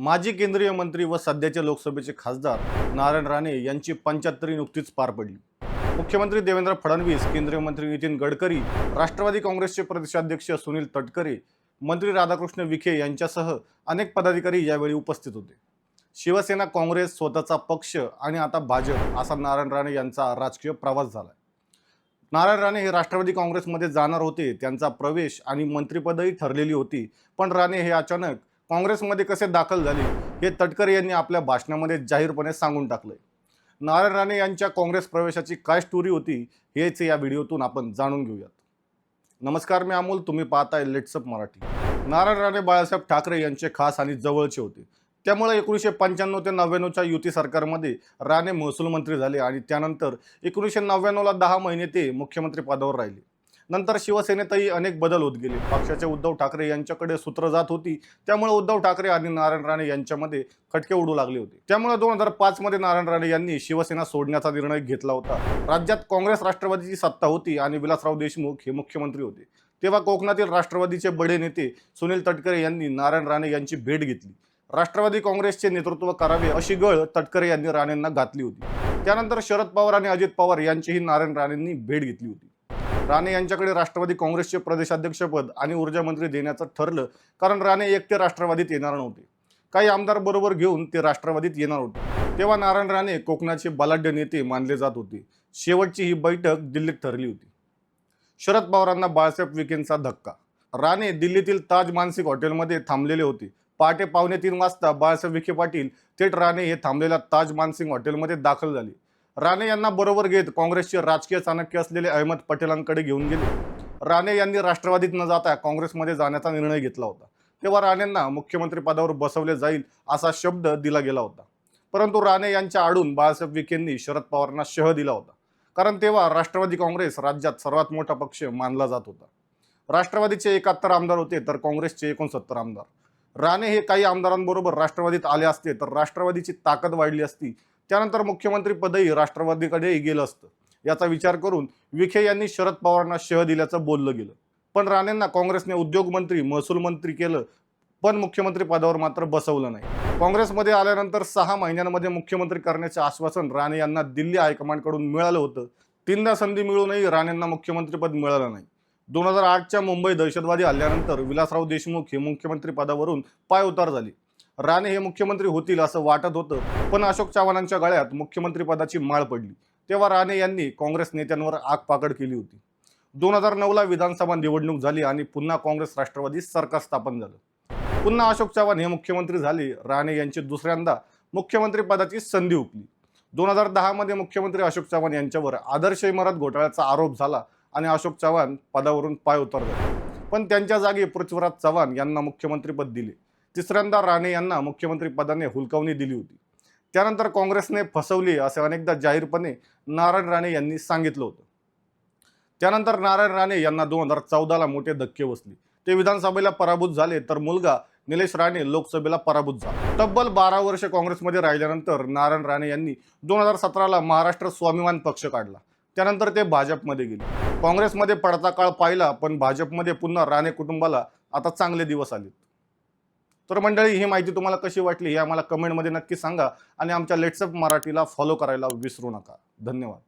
माजी केंद्रीय मंत्री व सध्याचे लोकसभेचे खासदार नारायण राणे यांची 75वी नुकतीच पार पडली। मुख्यमंत्री देवेंद्र फडणवीस, केंद्रीय मंत्री नितीन गडकरी, राष्ट्रवादी काँग्रेसचे प्रदेशाध्यक्ष सुनील तटकरे, मंत्री राधाकृष्ण विखे यांच्यासह अनेक पदाधिकारी यावेळी उपस्थित होते। शिवसेना, काँग्रेस, स्वतःचा पक्ष आणि आता भाजप असा नारायण राणे यांचा राजकीय प्रवास झाला। नारायण राणे हे राष्ट्रवादी काँग्रेसमध्ये जाणार होते, त्यांचा प्रवेश आणि मंत्रिपदही ठरलेली होती, पण राणे हे अचानक काँग्रेसमध्ये कसे दाखल झाले हे तटकरे यांनी आपल्या भाषणामध्ये जाहीरपणे सांगून टाकले। नारायण राणे यांच्या काँग्रेस प्रवेशाची काय स्टोरी होती हेच या व्हिडिओतून आपण जाणून घेऊयात। नमस्कार, मी अमोल, तुम्ही पाहताय लेट्स अप मराठी। नारायण राणे बाळासाहेब ठाकरे यांचे खास आणि जवळचे होते, त्यामुळे 1995 ते 99च्या युती सरकारमध्ये राणे महसूल मंत्री झाले आणि त्यानंतर 1999ला 10 महिने ते मुख्यमंत्री पदावर राहिले। नंतर शिवसेनेतही अनेक बदल होत गेले। पक्षाचे उद्धव ठाकरे यांच्याकडे सूत्र जात होती, त्यामुळे उद्धव ठाकरे आणि नारायण राणे यांच्यामध्ये खटके उडू लागले होते। त्यामुळे 2005 मध्ये नारायण राणे यांनी शिवसेना सोडण्याचा निर्णय घेतला होता। राज्यात काँग्रेस राष्ट्रवादीची सत्ता होती आणि विलासराव देशमुख हे मुख्यमंत्री होते। तेव्हा कोकणातील राष्ट्रवादीचे बडे नेते सुनील तटकरे यांनी नारायण राणे यांची भेट घेतली। राष्ट्रवादी काँग्रेसचे नेतृत्व करावे अशी गळ तटकरे यांनी राणेंना घातली होती। त्यानंतर शरद पवार आणि अजित पवार यांचीही नारायण राणेंनी भेट घेतली होती। राणे यांच्याकडे राष्ट्रवादी काँग्रेसचे प्रदेशाध्यक्षपद आणि ऊर्जा मंत्री देण्याचं ठरलं, कारण राणे एकटे राष्ट्रवादीत येणार नव्हते। काही आमदार बरोबर घेऊन ते राष्ट्रवादीत येणार होते। तेव्हा नारायण राणे कोकणाचे बलाढ्य नेते मानले जात होते। शेवटची ही बैठक दिल्लीत ठरली होती। शरद पवारांना बाळासाहेब विखेंचा धक्का। राणे दिल्लीतील ताज मानसिक हॉटेलमध्ये थांबलेले होते। पहाटे 2:45 वाजता बाळासाहेब विखे पाटील थेट राणे हे थांबलेल्या ताज मानसिंग हॉटेलमध्ये दाखल झाले। राणे यांना बरोबर घेत काँग्रेसचे राजकीय चाणक्य असलेले अहमद पटेलांकडे घेऊन गेले। राणे यांनी राष्ट्रवादीत न जाता काँग्रेसमध्ये जाण्याचा निर्णय घेतला होता। तेव्हा राणेंना मुख्यमंत्री पदावर बसवले जाईल असा शब्द दिला गेला होता, परंतु राणे यांच्या आडून बाळासाहेब विखेंनी शरद पवारांना शह दिला होता, कारण तेव्हा राष्ट्रवादी काँग्रेस राज्यात सर्वात मोठा पक्ष मानला जात होता। राष्ट्रवादीचे 71 आमदार होते तर काँग्रेसचे 69 आमदार। राणे हे काही आमदारांबरोबर राष्ट्रवादीत आले असते तर राष्ट्रवादीची ताकद वाढली असती। त्यानंतर मुख्यमंत्री पदही राष्ट्रवादीकडे गेलं असतं। याचा विचार करून विखे यांनी शरद पवारांना शह दिल्याचं बोललं गेलं, पण राणेंना काँग्रेसने उद्योग मंत्री, महसूल मंत्री केलं, पण मुख्यमंत्री पदावर मात्र बसवलं नाही। काँग्रेसमध्ये आल्यानंतर 6 महिन्यांमध्ये मुख्यमंत्री करण्याचे आश्वासन राणे यांना दिल्ली हायकमांडकडून मिळालं होतं। 3दा संधी मिळूनही राणेंना मुख्यमंत्रीपद मिळालं नाही। 2008च्या मुंबई दहशतवादी हल्ल्यानंतर विलासराव देशमुख हे मुख्यमंत्री पदावरून पायउतार झाले। राणे हे मुख्यमंत्री होतील असं वाटत होतं, पण अशोक चव्हाणांच्या गळ्यात मुख्यमंत्री पदाची माळ पडली। तेव्हा राणे यांनी काँग्रेस नेत्यांवर आगपाकड केली होती। 2009ला विधानसभा निवडणूक झाली आणि पुन्हा काँग्रेस राष्ट्रवादी सरकार स्थापन झालं। पुन्हा अशोक चव्हाण हे मुख्यमंत्री झाले। राणे यांची दुसऱ्यांदा मुख्यमंत्री पदाची संधी हुकली। 2010 मध्ये मुख्यमंत्री अशोक चव्हाण यांच्यावर आदर्श इमारत घोटाळ्याचा आरोप झाला आणि अशोक चव्हाण पदावरून पायउतार झाले, पण त्यांच्या जागी पृथ्वीराज चव्हाण यांना मुख्यमंत्रीपद दिले। तिसऱ्यांदा राणे यांना मुख्यमंत्री पदाने हुलकावणी दिली होती। त्यानंतर काँग्रेसने फसवली असे अनेकदा जाहीरपणे नारायण राणे यांनी सांगितलं होतं। त्यानंतर नारायण राणे यांना 2014ला मोठे धक्के बसले। ते विधानसभेला पराभूत झाले तर मुलगा निलेश राणे लोकसभेला पराभूत झाला। तब्बल 12 वर्ष काँग्रेसमध्ये राहिल्यानंतर नारायण राणे यांनी 2017ला महाराष्ट्र स्वाभिमान पक्ष काढला। त्यानंतर ते भाजपमध्ये गेले। काँग्रेसमध्ये पडता काळ पाहिला, पण भाजपमध्ये पुन्हा राणे कुटुंबाला आता चांगले दिवस आलेत। तर मंडळी, ही माहिती तुम्हाला कशी वाटली हे आम्हाला कमेंटमध्ये नक्की सांगा आणि आमच्या लेट्स अप मराठीला फॉलो करायला विसरू नका। धन्यवाद।